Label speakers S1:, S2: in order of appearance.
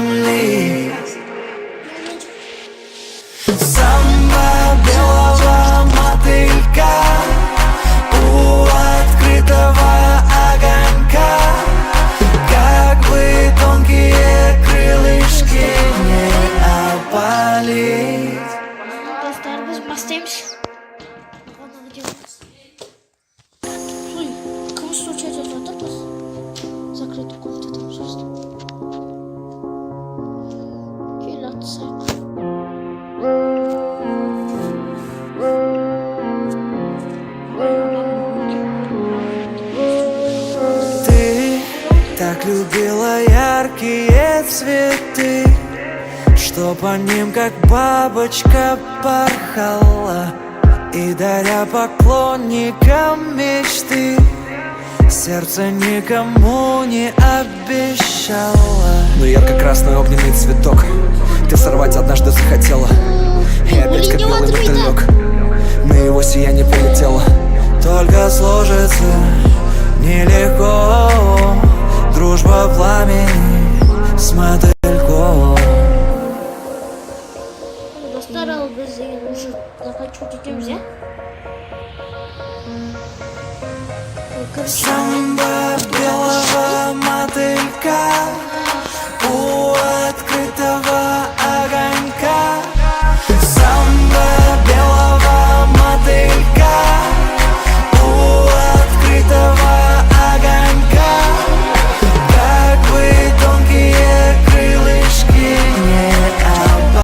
S1: земли. Самба белого мотылька у открытого огонька, как бы тонкие крылышки не опалить.
S2: Кому случается вот так вот? Закрытую комнату там просто.
S1: Ты так любила яркие цветы, что по ним как бабочка порхала, и даря поклонникам мечты, сердце никому не обещала.
S3: Но ярко-красный огненный цветок ты сорвать однажды захотела, и опять как белый мотылек на его сияние полетела.
S1: Только сложится нелегко дружба пламени с мотыльком.
S2: Старал бы уже захочу детям взять.
S1: Самба